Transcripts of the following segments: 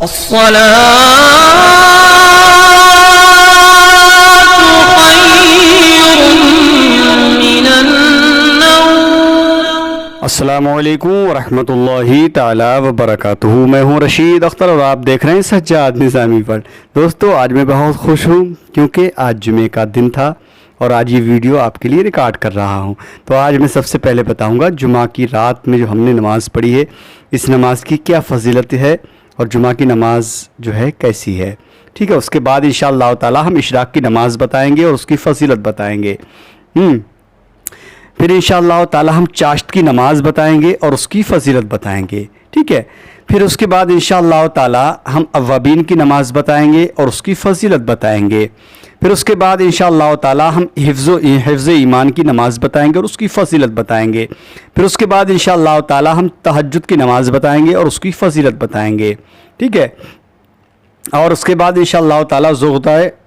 السلام علیکم ورحمۃ اللہ تعالی وبرکاتہ۔ میں ہوں رشید اختر اور آپ دیکھ رہے ہیں سجاد نظامی پر۔ دوستو آج میں بہت خوش ہوں کیونکہ آج جمعے کا دن تھا اور آج یہ ویڈیو آپ کے لیے ریکارڈ کر رہا ہوں۔ تو آج میں سب سے پہلے بتاؤں گا جمعہ کی رات میں جو ہم نے نماز پڑھی ہے اس نماز کی کیا فضیلت ہے اور جمعہ کی نماز جو ہے کیسی ہے، ٹھیک ہے۔ اس کے بعد انشاءاللہ تعالی ہم اشراق کی نماز بتائیں گے اور اس کی فضیلت بتائیں گے۔ پھر انشاءاللہ تعالی ہم چاشت کی نماز بتائیں گے اور اس کی فضیلت بتائیں گے، ٹھیک ہے۔ پھر اس کے بعد انشاءاللہ تعالی ہم اوابین کی نماز بتائیں گے اور اس کی فضیلت بتائیں گے۔ پھر اس کے بعد انشاءاللہ تعالی ہم حفظ ایمان کی نماز بتائیں گے اور اس کی فضیلت بتائیں گے۔ پھر اس کے بعد انشاءاللہ تعالی ہم تہجد کی نماز بتائیں گے اور اس کی فضیلت بتائیں گے، ٹھیک ہے۔ اور اس کے بعد انشاءاللہ تعالی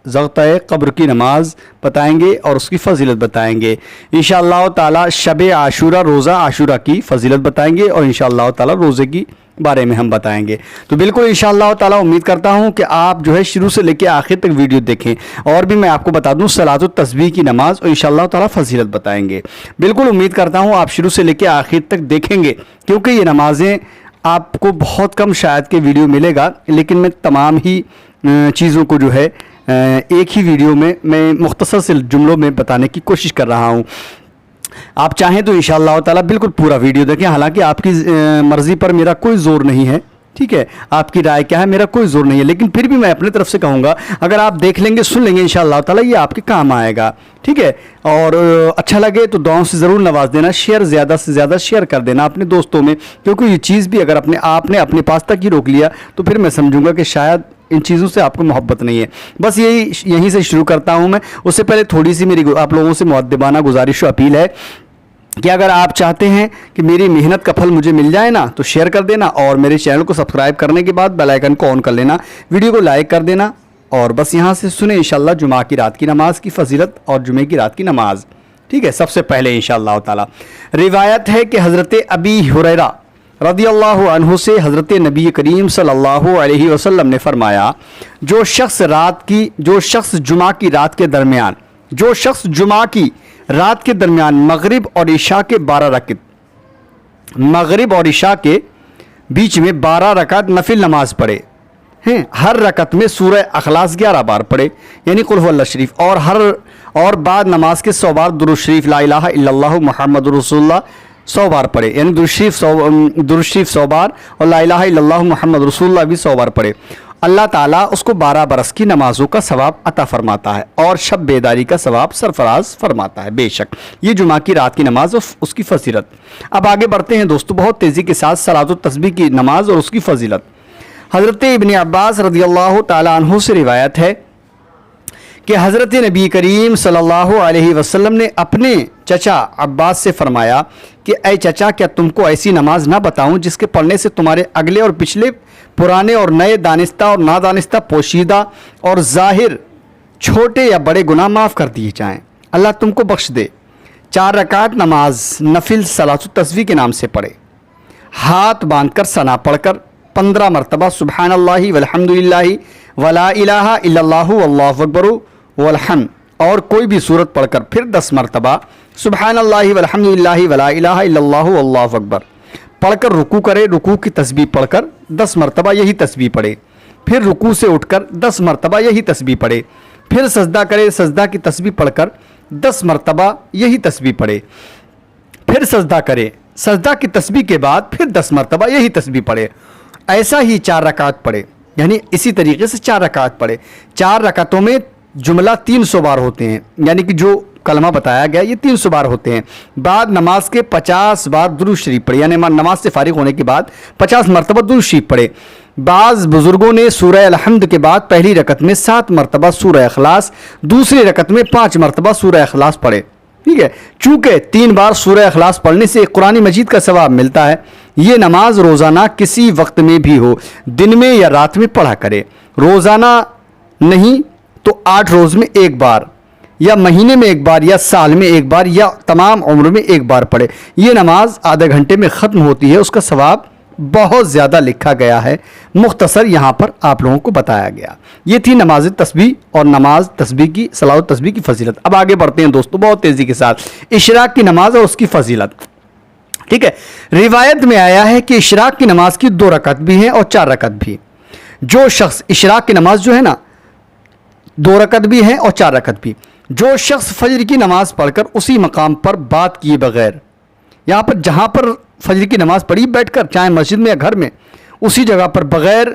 زغطہ قبر کی نماز بتائیں گے اور اس کی فضیلت بتائیں گے۔ انشاءاللہ تعالی شب عاشورہ روزہ عاشورہ کی فضیلت بتائیں گے اور انشاءاللہ تعالی روزے کی بارے میں ہم بتائیں گے۔ تو بالکل انشاءاللہ تعالی امید کرتا ہوں کہ آپ جو ہے شروع سے لے کے آخر تک ویڈیو دیکھیں، اور بھی میں آپ کو بتا دوں صلاۃ التسبیح کی نماز اور انشاءاللہ تعالی فضیلت بتائیں گے۔ بالکل امید کرتا ہوں آپ شروع سے لے کے آخر تک دیکھیں گے کیونکہ یہ نمازیں آپ کو بہت کم شاید کہ ویڈیو ملے گا، لیکن میں تمام ہی چیزوں کو جو ہے ایک ہی ویڈیو میں مختصر سے جملوں میں بتانے کی کوشش کر رہا ہوں۔ آپ چاہیں تو انشاءاللہ تعالی بالکل پورا ویڈیو دیکھیں، حالانکہ آپ کی مرضی پر میرا کوئی زور نہیں ہے، ٹھیک ہے۔ آپ کی رائے کیا ہے میرا کوئی زور نہیں ہے، لیکن پھر بھی میں اپنے طرف سے کہوں گا اگر آپ دیکھ لیں گے سن لیں گے انشاءاللہ تعالی یہ آپ کے کام آئے گا، ٹھیک ہے۔ اور اچھا لگے تو دعاؤں سے ضرور نواز دینا، زیادہ سے زیادہ شیئر کر دینا اپنے دوستوں میں، کیونکہ یہ چیز بھی اگر آپ نے اپنے پاس تک ہی روک لیا تو پھر میں سمجھوں گا کہ شاید ان چیزوں سے آپ کو محبت نہیں ہے۔ بس یہیں سے شروع کرتا ہوں میں۔ اس سے پہلے تھوڑی سی میری آپ لوگوں سے مؤدبانہ گزارش و اپیل ہے کہ اگر آپ چاہتے ہیں کہ میری محنت کا پھل مجھے مل جائے نا تو شیئر کر دینا، اور میرے چینل کو سبسکرائب کرنے کے بعد بیل آئیکن کو آن کر لینا، ویڈیو کو لائک کر دینا، اور بس یہاں سے سنیں انشاءاللہ جمعہ کی رات کی نماز کی فضیلت اور جمعے کی رات کی نماز، ٹھیک ہے۔ سب سے پہلے انشاءاللہ تعالی روایت ہے کہ حضرت ابی ہریرہ رضی اللہ عنہ سے حضرت نبی کریم صلی اللہ علیہ وسلم نے فرمایا، جو شخص جمعہ کی رات کے درمیان مغرب اور عشاء کے 12 رکعت مغرب اور عشاء کے بیچ میں 12 رکعت نفل نماز پڑھے ہیں، ہر رکعت میں سورہ اخلاص 11 بار پڑھے یعنی قل هو اللہ شریف، اور بعد نماز کے 100 بار درود شریف لا الہ الا اللہ محمد رسول اللہ 100 بار پڑھے، یعنی درود شریف 100 بار اور لا الہ الا اللہ محمد رسول اللہ بھی 100 بار پڑھے، اللہ تعالیٰ اس کو 12 برس کی نمازوں کا ثواب عطا فرماتا ہے اور شب بیداری کا ثواب سرفراز فرماتا ہے۔ بے شک یہ جمعہ کی رات کی نماز اور اس کی فضیلت۔ اب آگے بڑھتے ہیں دوستو بہت تیزی کے ساتھ صلاۃ التسبیح کی نماز اور اس کی فضیلت۔ حضرت ابن عباس رضی اللہ تعالیٰ عنہ سے روایت ہے کہ حضرت نبی کریم صلی اللہ علیہ وسلم نے اپنے چچا عباس سے فرمایا کہ اے چچا کیا تم کو ایسی نماز نہ بتاؤں جس کے پڑھنے سے تمہارے اگلے اور پچھلے پرانے اور نئے دانستہ اور نادانستہ پوشیدہ اور ظاہر چھوٹے یا بڑے گناہ معاف کر دیے جائیں، اللہ تم کو بخش دے۔ 4 رکعت نماز نفل صلاۃ التسبیح کے نام سے پڑھے، ہاتھ باندھ کر ثنا پڑھ کر 15 مرتبہ سبحان اللہ والحمد للہ ولا الہ الا اللہ واللہ اکبر والحمد، اور کوئی بھی سورت پڑھ کر پھر 10 مرتبہ سبحان اللہ والحمد للہ ولا الہ الا اللہ واللہ اکبر پڑھ کر رکوع کرے، رکوع کی تسبیح پڑھ کر 10 مرتبہ یہی تسبیح پڑھے، پھر رکوع سے اٹھ کر 10 مرتبہ یہی تسبیح پڑھے، پھر سجدہ کرے، سجدہ کی تسبیح پڑھ کر 10 مرتبہ یہی تسبیح پڑھے، پھر سجدہ کرے، سجدہ کی تسبیح کے بعد پھر 10 مرتبہ یہی تسبیح پڑھے، ایسا ہی 4 رکعت پڑھے، یعنی اسی طریقے سے 4 رکعت پڑھے۔ 4 رکعتوں میں جملہ 300 بار ہوتے ہیں، یعنی کہ جو کلمہ بتایا گیا یہ 300 بار ہوتے ہیں۔ بعد نماز کے 50 بار درود شریف پڑھے، یعنی نماز سے فارغ ہونے کے بعد 50 مرتبہ درود شریف پڑھے۔ بعض بزرگوں نے سورہ الحمد کے بعد پہلی رکعت میں 7 مرتبہ سورہ اخلاص، دوسری رکعت میں 5 مرتبہ سورہ اخلاص پڑھے، ٹھیک ہے۔ چونکہ 3 بار سورہ اخلاص پڑھنے سے قرآن مجید کا ثواب ملتا ہے، یہ نماز روزانہ کسی وقت میں بھی ہو، دن میں یا رات میں پڑھا کرے، روزانہ نہیں تو 8 روز میں 1 بار، یا مہینے میں 1 بار، یا سال میں 1 بار، یا تمام عمر میں 1 بار پڑھے۔ یہ نماز آدھے گھنٹے میں ختم ہوتی ہے، اس کا ثواب بہت زیادہ لکھا گیا ہے، مختصر یہاں پر آپ لوگوں کو بتایا گیا۔ یہ تھی نماز تسبیح اور نماز تسبیح کی صلاۃ تسبیح کی فضیلت۔ اب آگے بڑھتے ہیں دوستو بہت تیزی کے ساتھ، اشراق کی نماز اور اس کی فضیلت۔ ٹھیک ہے، روایت میں آیا ہے کہ اشراق کی نماز کی 2 رکعت بھی ہیں اور 4 رکعت بھی۔ جو شخص اشراق کی نماز جو ہے نا 2 رکعت بھی ہیں اور 4 رکعت بھی، جو شخص فجر کی نماز پڑھ کر اسی مقام پر بات کیے بغیر، یہاں پر جہاں پر فجر کی نماز پڑھی بیٹھ کر چاہے مسجد میں یا گھر میں، اسی جگہ پر بغیر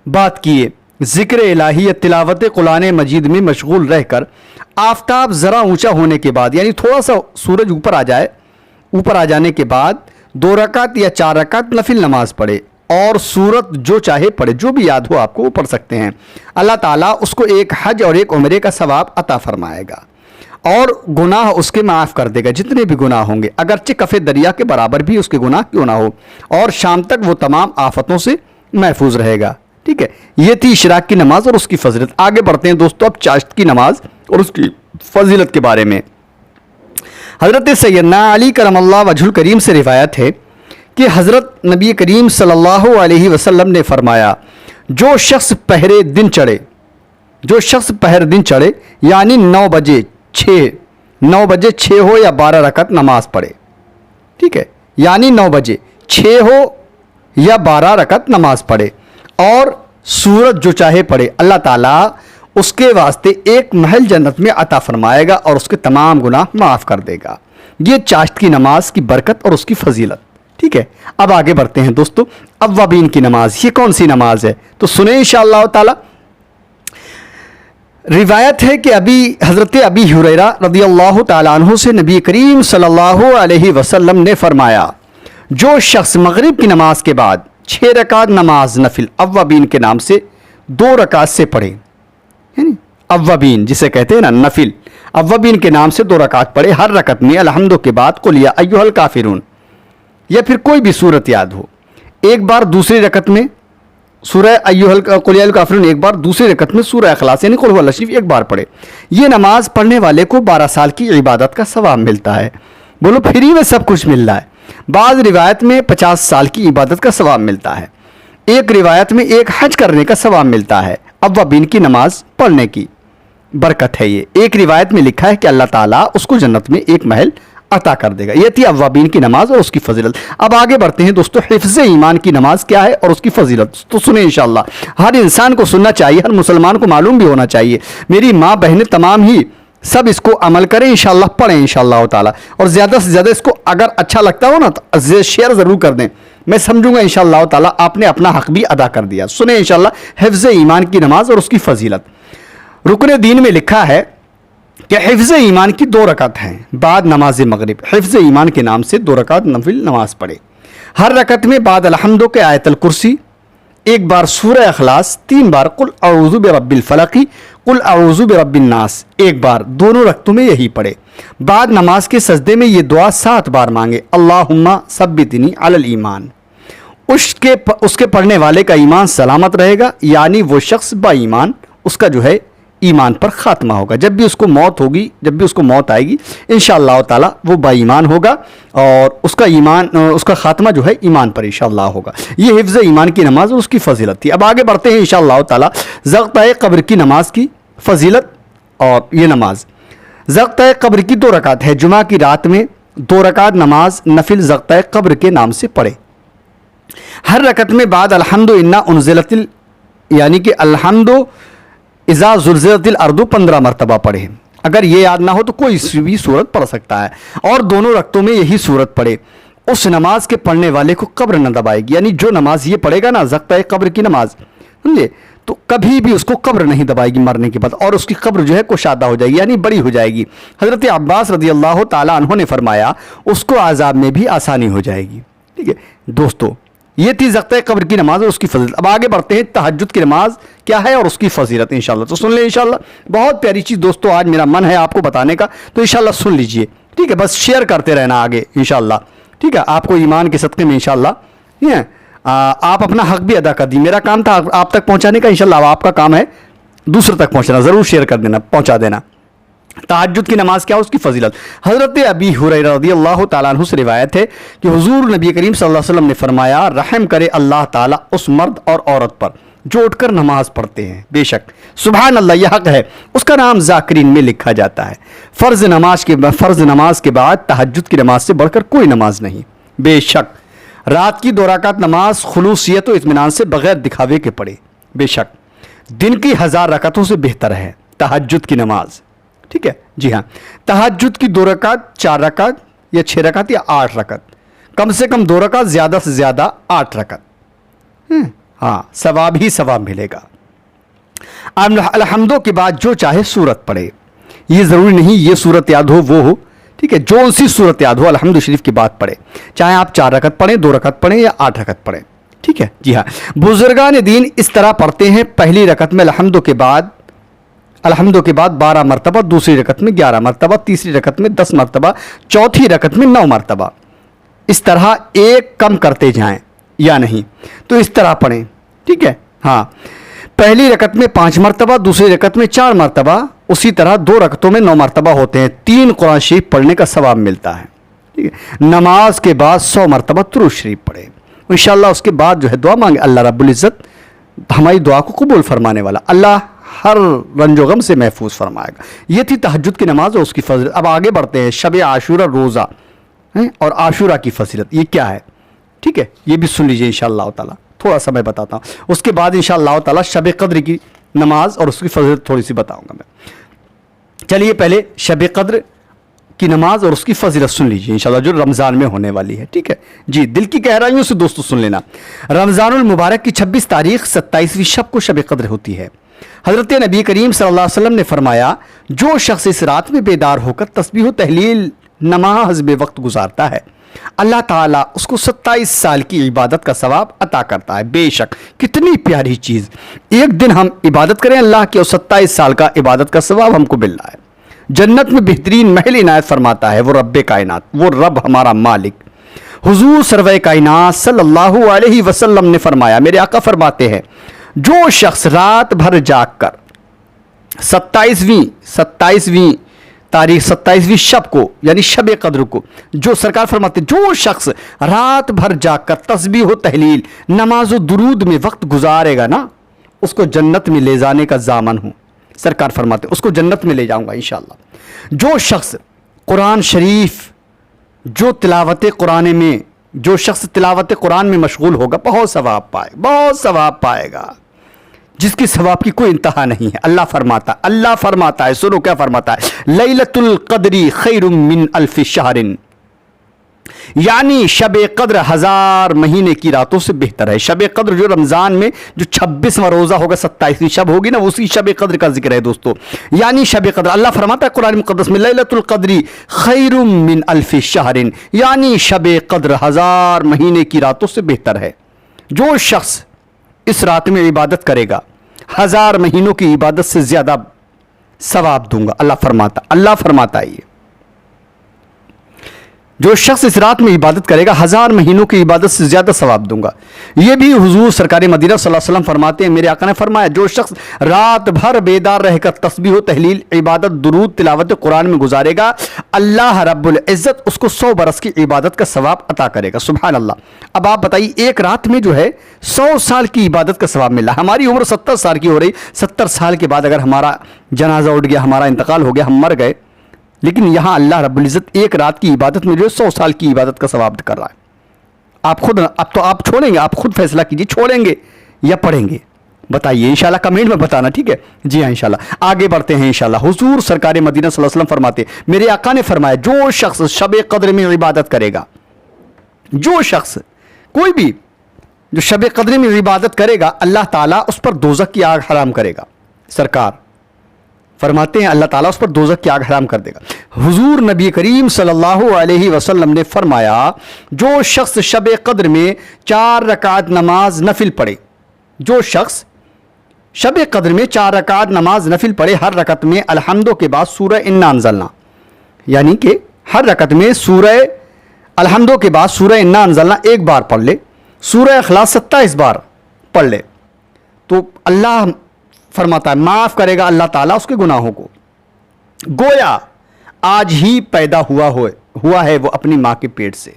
بات کیے ذکر الہی یا تلاوت قرآن مجید میں مشغول رہ کر آفتاب ذرا اونچا ہونے کے بعد، یعنی تھوڑا سا سورج اوپر آ جائے، اوپر آ جانے کے بعد 2 رکعت یا 4 رکعت نفل نماز پڑھے اور سورت جو چاہے پڑھے، جو بھی یاد ہو آپ کو وہ پڑھ سکتے ہیں، اللہ تعالیٰ اس کو ایک حج اور ایک عمرے کا ثواب عطا فرمائے گا اور گناہ اس کے معاف کر دے گا، جتنے بھی گناہ ہوں گے، اگرچہ کف دریا کے برابر بھی اس کے گناہ کیوں نہ ہو، اور شام تک وہ تمام آفتوں سے محفوظ رہے گا۔ ٹھیک ہے، یہ تھی اشراق کی نماز اور اس کی فضیلت۔ آگے بڑھتے ہیں دوستو اب چاشت کی نماز اور اس کی فضیلت کے بارے میں۔ حضرت سیدنا علی کرم اللہ وجہ الکریم سے روایت ہے کہ حضرت نبی کریم صلی اللہ علیہ وسلم نے فرمایا، جو شخص پہر دن چڑھے یعنی 9 بجے 6 ہو یا 12 رکعت نماز پڑھے، ٹھیک ہے، یعنی 9 بجے 6 ہو یا 12 رکعت نماز پڑھے اور سورت جو چاہے پڑھے، اللہ تعالیٰ اس کے واسطے ایک محل جنت میں عطا فرمائے گا اور اس کے تمام گناہ معاف کر دے گا۔ یہ چاشت کی نماز کی برکت اور اس کی فضیلت۔ ٹھیک ہے، اب آگے بڑھتے ہیں دوستو، اوابین کی نماز، یہ کون سی نماز ہے تو سنیں انشاءاللہ تعالی۔ روایت ہے کہ حضرت ابی ہریرہ رضی اللہ تعالیٰ عنہ سے نبی کریم صلی اللہ علیہ وسلم نے فرمایا، جو شخص مغرب کی نماز کے بعد 6 رکعت نماز نفل اوابین کے نام سے 2 رکعت سے پڑھے، یعنی اوابین جسے کہتے ہیں نا نفل، اوابین کے نام سے 2 رکعت پڑھے، ہر رکعت میں الحمد کے بعد قل یا ایھا الکافرون یا پھر کوئی بھی صورت یاد ہو، ایک بار دوسری رکعت میں سورہ قل یا الکافرون، ایک بار دوسری رکعت میں سورہ اخلاص یعنی قل ھو اللہ شریف ایک بار پڑھے، یہ نماز پڑھنے والے کو 12 سال کی عبادت کا ثواب ملتا ہے۔ بولو فری میں سب کچھ مل رہا ہے۔ بعض روایت میں 50 سال کی عبادت کا ثواب ملتا ہے، ایک روایت میں ایک حج کرنے کا ثواب ملتا ہے۔ اوابین کی نماز پڑھنے کی برکت ہے یہ۔ ایک روایت میں لکھا ہے کہ اللہ تعالیٰ اس کو جنت میں ایک محل عطا کر دے گا۔ یہ تھی اوابین کی نماز اور اس کی فضیلت۔ اب آگے بڑھتے ہیں دوستو، حفظ ایمان کی نماز کیا ہے اور اس کی فضیلت تو سنیں انشاءاللہ۔ ہر انسان کو سننا چاہیے، ہر مسلمان کو معلوم بھی ہونا چاہیے، میری ماں بہنیں تمام ہی سب اس کو عمل کریں انشاءاللہ، پڑھیں انشاءاللہ تعالی، اور زیادہ سے زیادہ اس کو اگر اچھا لگتا ہو نا تو شیئر ضرور کر دیں، میں سمجھوں گا انشاءاللہ تعالی آپ نے اپنا حق بھی ادا کر دیا۔ سنیں انشاءاللہ حفظ ایمان کی نماز اور اس کی فضیلت۔ رکن دین میں لکھا ہے کہ حفظ ایمان کی 2 رکعت ہیں بعد نماز مغرب، حفظ ایمان کے نام سے 2 رکعت نفل نماز پڑھے، ہر رکعت میں بعد الحمد کے آیت الکرسی، ایک بار سورہ اخلاص، 3 بار قل اعوذ برب الفلق، قل اعوذ برب الناس، ایک بار، دونوں رکعتوں میں یہی پڑھے۔ بعد نماز کے سجدے میں یہ دعا 7 بار مانگے، اللہم ثبتنی علی الایمان، اس کے پڑھنے والے کا ایمان سلامت رہے گا، یعنی وہ شخص با ایمان، اس کا جو ہے ایمان پر خاتمہ ہوگا، جب بھی اس کو موت ہوگی، جب بھی اس کو موت آئے گی انشاءاللہ تعالی وہ با ایمان ہوگا اور اس کا ایمان، اس کا خاتمہ جو ہے ایمان پر انشاءاللہ ہوگا۔ یہ حفظ ایمان کی نماز اور اس کی فضیلت تھی۔ اب آگے بڑھتے ہیں انشاءاللہ تعالی زغطہ قبر کی نماز کی فضیلت اور یہ نماز۔ زغطہ قبر کی 2 رکعت ہے، جمعہ کی رات میں 2 رکعت نماز نفل زغطہ قبر کے نام سے پڑھے، ہر رکعت میں بعد الحمد انا انزلت یعنی کہ الحمد اذا زلزلت الارض 15 مرتبہ پڑھے، اگر یہ یاد نہ ہو تو کوئی بھی صورت پڑھ سکتا ہے، اور دونوں رکعتوں میں یہی صورت پڑھے، اس نماز کے پڑھنے والے کو قبر نہ دبائے گی، یعنی جو نماز یہ پڑھے گا نا زغطہ قبر کی نماز، سمجھے، تو کبھی بھی اس کو قبر نہیں دبائے گی مرنے کے بعد، اور اس کی قبر جو ہے کشادہ ہو جائے گی، یعنی بڑی ہو جائے گی۔ حضرت عباس رضی اللہ تعالیٰ عنہ نے فرمایا اس کو عذاب میں بھی آسانی ہو جائے گی۔ ٹھیک ہے دوستو، یہ تھی زغطہ قبر کی نماز اور اس کی فضیلت۔ اب آگے بڑھتے ہیں تہجد کی نماز کیا ہے اور اس کی فضیلت انشاءاللہ، تو سن لیں انشاءاللہ، بہت پیاری چیز دوستو آج میرا من ہے آپ کو بتانے کا، تو انشاءاللہ سن لیجئے، ٹھیک ہے، بس شیئر کرتے رہنا آگے انشاءاللہ، ٹھیک ہے، آپ کو ایمان کے صدقے میں انشاءاللہ آپ اپنا حق بھی ادا کر دی، میرا کام تھا آپ تک پہنچانے کا، انشاءاللہ اب آپ کا کام ہے دوسرے تک پہنچنا، ضرور شیئر کر دینا، پہنچا دینا۔ تہجد کی نماز کیا ہے، اس کی فضیلت۔ حضرت ابی ہریرہ رضی اللہ تعالیٰ عنہ سے روایت ہے کہ حضور نبی کریم صلی اللہ علیہ وسلم نے فرمایا، رحم کرے اللہ تعالیٰ اس مرد اور عورت پر جو اٹھ کر نماز پڑھتے ہیں، بے شک سبحان اللہ یہ حق ہے، اس کا نام ذاکرین میں لکھا جاتا ہے۔ فرض نماز کے بعد تہجد کی نماز سے بڑھ کر کوئی نماز نہیں۔ بے شک رات کی 2 رکعت نماز خلوصیت و اطمینان سے بغیر دکھاوے کے پڑھے، بے شک دن کی 1000 رکعتوں سے بہتر ہے تہجد کی نماز، ٹھیک ہے جی ہاں۔ تہجد کی 2 رکعت، 4 رکعت یا 6 رکعت یا 8 رکعت، کم سے کم 2 رکعت، زیادہ سے زیادہ 8 رکعت، ہاں ثواب ہی ثواب ملے گا۔ الحمدوں کے بعد جو چاہے سورت پڑھے، یہ ضروری نہیں یہ سورت یاد ہو وہ ہو، ٹھیک ہے، جو اسی سورت یاد ہو الحمد شریف کی بات پڑھے، چاہے آپ 4 رکعت پڑھیں، 2 رکعت پڑھیں یا 8 رکعت پڑھیں، ٹھیک ہے جی ہاں۔ بزرگان دین اس طرح پڑھتے ہیں، پہلی رکعت میں الحمدوں کے بعد 12 مرتبہ، دوسری رکعت میں 11 مرتبہ، تیسری رکعت میں 10 مرتبہ، چوتھی رکعت میں 9 مرتبہ، اس طرح ایک کم کرتے جائیں یا نہیں تو اس طرح پڑھیں، ٹھیک ہے ہاں۔ پہلی رکعت میں 5 مرتبہ، دوسری رکعت میں 4 مرتبہ، اسی طرح 2 رکعتوں میں 9 مرتبہ ہوتے ہیں، 3 قرآن شریف پڑھنے کا ثواب ملتا ہے، ٹھیک ہے۔ نماز کے بعد 100 مرتبہ درود شریف پڑھیں، انشاءاللہ اس کے بعد جو ہے دعا مانگے، اللہ رب العزت ہماری دعا کو قبول فرمانے والا، اللہ ہر رنج و غم سے محفوظ فرمائے گا۔ یہ تھی تہجد کی نماز اور اس کی فضیلت۔ اب آگے بڑھتے ہیں، شب عاشورہ روزہ اور عاشورہ کی فضیلت یہ کیا ہے، ٹھیک ہے، یہ بھی سن لیجئے انشاءاللہ تعالیٰ، تھوڑا سا میں بتاتا ہوں، اس کے بعد انشاءاللہ تعالیٰ شب قدر کی نماز اور اس کی فضیلت تھوڑی سی بتاؤں گا میں۔ چلیے پہلے شب قدر کی نماز اور اس کی فضیلت سن لیجئے انشاءاللہ، جو رمضان میں ہونے والی ہے، ٹھیک ہے جی، دل کی گہرائیوں سے دوستو سن لینا۔ رمضان المبارک کی 26 تاریخ 27ویں شب کو شب قدر ہوتی ہے۔ حضرت نبی کریم صلی اللہ علیہ وسلم نے فرمایا، جو شخص اس رات میں بیدار ہو کر تسبیح و تحلیل نماز بے وقت گزارتا ہے، اللہ تعالیٰ اس کو 27 سال کی عبادت کا ثواب عطا کرتا ہے۔ بے شک کتنی پیاری چیز، ایک دن ہم عبادت کریں اللہ کی اور 27 سال کا عبادت کا ثواب ہم کو مل رہا ہے۔ جنت میں بہترین محل عنایت فرماتا ہے وہ رب کائنات، وہ رب ہمارا مالک۔ حضور سرور کائنات صلی اللہ علیہ وسلم نے فرمایا، میرے آقا فرماتے ہیں، جو شخص رات بھر جاگ کر 27ویں تاریخ 27ویں شب کو یعنی شب قدر کو، جو سرکار فرماتے جو شخص رات بھر جاگ کر تسبیح و تحلیل نماز و درود میں وقت گزارے گا نا، اس کو جنت میں لے جانے کا ضامن ہوں۔ سرکار فرماتے اس کو جنت میں لے جاؤں گا انشاءاللہ۔ جو شخص قرآن شریف جو شخص تلاوت قرآن میں مشغول ہوگا بہت ثواب پائے گا، جس کی ثواب کی کوئی انتہا نہیں ہے۔ اللہ فرماتا ہے، سنو کیا فرماتا ہے، لیلۃ القدر خیر من الف شہر، یعنی شب قدر 1000 مہینے کی راتوں سے بہتر ہے۔ شب قدر جو رمضان میں جو 26واں روزہ ہوگا، 27ویں شب ہوگی نا، اسی شب قدر کا ذکر ہے دوستو، یعنی شب قدر اللہ فرماتا ہے قرآن مقدس میں، لیلۃ القدر خیر من الف شہر، یعنی شب قدر 1000 مہینے کی راتوں سے بہتر ہے۔ جو شخص اس رات میں عبادت کرے گا 1000 مہینوں کی عبادت سے زیادہ ثواب دوں گا، اللہ فرماتا ہے یہ، جو شخص اس رات میں عبادت کرے گا 1000 مہینوں کی عبادت سے زیادہ ثواب دوں گا۔ یہ بھی حضور سرکار مدینہ صلی اللہ علیہ وسلم فرماتے ہیں، میرے آقا نے فرمایا، جو شخص رات بھر بیدار رہ کر تسبیح و تحلیل عبادت درود تلاوت قرآن میں گزارے گا، اللہ رب العزت اس کو 100 برس کی عبادت کا ثواب عطا کرے گا۔ سبحان اللہ۔ اب آپ بتائیے، ایک رات میں جو ہے 100 سال کی عبادت کا ثواب مل رہا ہے۔ ہماری عمر 70 سال کی ہو رہی، 70 سال کے بعد اگر ہمارا جنازہ اٹھ گیا، ہمارا انتقال ہو گیا، ہم مر گئے، لیکن یہاں اللہ رب العزت ایک رات کی عبادت میں جو ہے 100 سال کی عبادت کا ثواب کر رہا ہے۔ اب تو آپ چھوڑیں گے، آپ خود فیصلہ کیجئے، چھوڑیں گے یا پڑھیں گے، بتائیے انشاءاللہ کمنٹ میں بتانا، ٹھیک ہے جی ہاں انشاءاللہ۔ آگے بڑھتے ہیں انشاءاللہ۔ حضور سرکار مدینہ صلی اللہ علیہ وسلم فرماتے، میرے آقا نے فرمایا، جو شخص شب قدر میں عبادت کرے گا، جو شخص کوئی بھی جو شب قدر میں عبادت کرے گا، اللہ تعالیٰ اس پر دوزخ کی آگ حرام کرے گا۔ سرکار فرماتے ہیں اللہ تعالیٰ اس پر دوزخ کی آگ حرام کر دے گا۔ حضور نبی کریم صلی اللہ علیہ وسلم نے فرمایا، جو شخص شب قدر میں 4 رکعت نماز نفل پڑھے، جو شخص شب قدر میں 4 رکعت نماز نفل پڑھے، ہر رکعت میں الحمدوں کے بعد سورہ انا انزلنا، یعنی کہ ہر رکعت میں سورہ الحمدوں کے بعد سورہ انا انزلنا ایک بار پڑھ لے، سورہ اخلاص 27 بار پڑھ لے، تو اللہ فرماتا ہے معاف کرے گا اللہ تعالیٰ اس کے گناہوں کو۔ گویا آج ہی پیدا ہوا ہے وہ اپنی ماں کے پیٹ سے،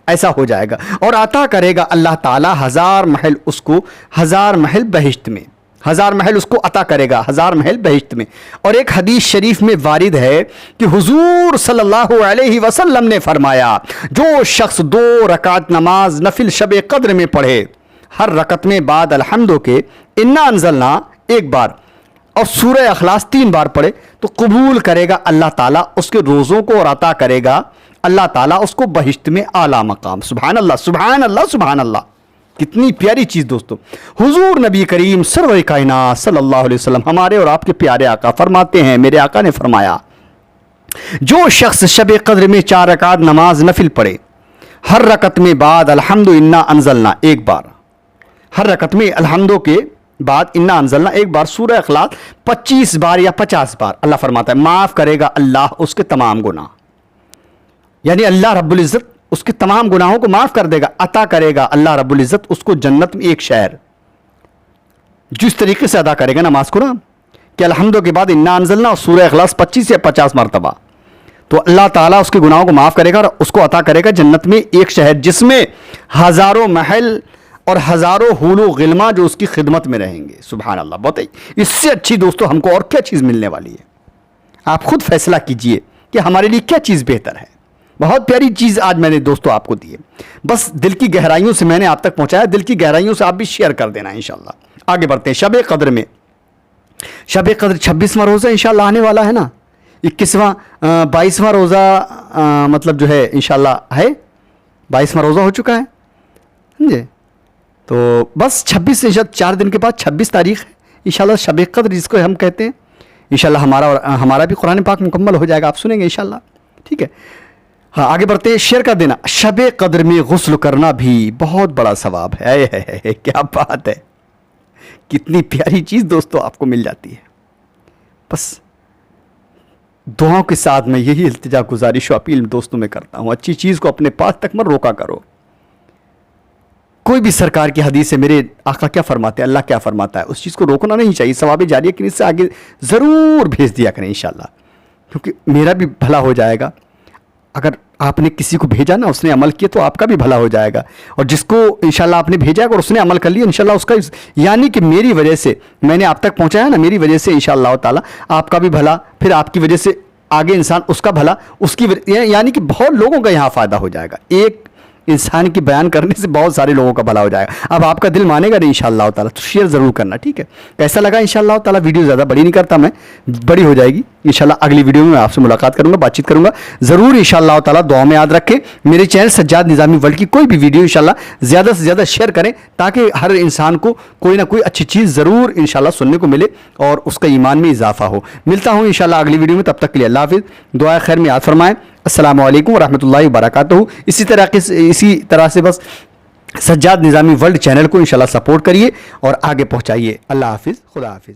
ایسا ہو جائے گا، اور عطا کرے گا اللہ تعالیٰ 1000 محل اس کو، 1000 محل بہشت میں، 1000 محل اس کو عطا کرے گا، 1000 محل بہشت میں۔ اور ایک حدیث شریف میں وارد ہے کہ حضور صلی اللہ علیہ وسلم نے فرمایا، جو شخص 2 رکعت نماز نفل شب قدر میں پڑھے، ہر رکعت میں بعد الحمدو کے انا انزلنا ایک بار اور سورہ اخلاص 3 بار پڑھے، تو قبول کرے گا اللہ تعالیٰ اس کے روزوں کو، اور عطا کرے گا اللہ تعالیٰ اس کو بہشت میں اعلیٰ مقام۔ سبحان اللہ سبحان اللہ سبحان اللہ، کتنی پیاری چیز دوستو۔ حضور نبی کریم سرور کائنات صلی اللہ علیہ وسلم، ہمارے اور آپ کے پیارے آقا فرماتے ہیں، میرے آقا نے فرمایا، جو شخص شب قدر میں 4 رکعت نماز نفل پڑھے، ہر رکعت میں بعد الحمد انا انزلنا ایک بار، ہر رکعت میں الحمدو کے بعد انا انزلنا ایک بار، سورہ اخلاص 25 بار یا 50 بار، اللہ فرماتا ہے معاف کرے گا اللہ اس کے تمام گناہ، یعنی اللہ رب العزت اس کے تمام گناہوں کو معاف کر دے گا، عطا کرے گا اللہ رب العزت اس کو جنت میں ایک شہر، جس طریقے سے ادا کرے گا نماز کو نا، کہ الحمدو کے بعد انا انزلنا اور سورہ اخلاص 25 یا 50 مرتبہ، تو اللہ تعالیٰ اس کے گناہوں کو معاف کرے گا اور اس کو عطا کرے گا جنت میں ایک شہر، جس میں 1000 محل اور 1000 حور و غلماں جو اس کی خدمت میں رہیں گے۔ سبحان اللہ، بتائیے اس سے اچھی دوستو ہم کو اور کیا چیز ملنے والی ہے؟ آپ خود فیصلہ کیجئے کہ ہمارے لیے کیا چیز بہتر ہے۔ بہت پیاری چیز آج میں نے دوستو آپ کو دی ہے، بس دل کی گہرائیوں سے میں نے آپ تک پہنچایا، دل کی گہرائیوں سے آپ بھی شیئر کر دینا انشاءاللہ۔ آگے بڑھتے ہیں شب قدر میں، شب قدر 26واں روزہ انشاءاللہ آنے والا ہے نا، 21واں 22واں روزہ مطلب جو ہے انشاءاللہ ہے، 22واں روزہ ہو چکا ہے جی، تو بس 26 انشاءاللہ 4 دن کے بعد 26 تاریخ ہے انشاءاللہ شب قدر جس کو ہم کہتے ہیں، انشاءاللہ ہمارا بھی قرآن پاک مکمل ہو جائے گا، آپ سنیں گے انشاءاللہ، ٹھیک ہے۔ ہاں آگے بڑھتے ہیں، شیئر کر دینا۔ شب قدر میں غسل کرنا بھی بہت بڑا ثواب ہے، کیا بات ہے، کتنی پیاری چیز دوستو آپ کو مل جاتی ہے۔ بس دعاؤں کے ساتھ میں یہی التجا گزارش و اپیل دوستوں میں کرتا ہوں، اچھی چیز کو اپنے پاس تک مت روکا کرو۔ کوئی بھی سرکار کی حدیث ہے، میرے آقا کیا فرماتے ہیں، اللہ کیا فرماتا ہے، اس چیز کو روکنا نہیں چاہیے، ثواب جاریہ کے اس سے آگے ضرور بھیج دیا کریں انشاءاللہ، کیونکہ میرا بھی بھلا ہو جائے گا، اگر آپ نے کسی کو بھیجا نا اس نے عمل کیا تو آپ کا بھی بھلا ہو جائے گا، اور جس کو انشاءاللہ آپ نے بھیجا اور اس نے عمل کر لیا انشاءاللہ اس کا، یعنی کہ میری وجہ سے میں نے آپ تک پہنچایا نا، میری وجہ سے انشاءاللہ تعالی آپ کا بھی بھلا، پھر آپ کی وجہ سے آگے انسان اس کا بھلا، اس کی یعنی کہ بہت لوگوں کا یہاں فائدہ ہو جائے گا، ایک انسان کی بیان کرنے سے بہت سارے لوگوں کا بھلا ہو جائے گا۔ اب آپ کا دل مانے گا نہیں انشاءاللہ تعالی تو شیئر ضرور کرنا، ٹھیک ہے؟ کیسا لگا انشاءاللہ تعالی، ویڈیو زیادہ بڑی نہیں کرتا میں، بڑی ہو جائے گی انشاءاللہ، اگلی ویڈیو میں آپ سے ملاقات کروں گا، بات چیت کروں گا ضرور انشاءاللہ تعالی۔ دعا میں یاد رکھیں، میرے چینل سجاد نظامی ورلڈ کی کوئی بھی ویڈیو انشاءاللہ زیادہ سے زیادہ شیئر کریں، تاکہ ہر انسان کو کوئی نہ کوئی اچھی چیز ضرور انشاءاللہ سننے کو ملے اور اس کا ایمان میں اضافہ ہو۔ ملتا ہوں انشاءاللہ اگلی ویڈیو میں، تب تک کے لیے اللہ حافظ، دعائے خیر میں یاد فرمائیں۔ السلام علیکم ورحمۃ اللہ وبرکاتہ۔ اسی طرح سے بس سجاد نظامی ورلڈ چینل کو انشاءاللہ سپورٹ کریے اور آگے پہنچائیے۔ اللہ حافظ، خدا حافظ۔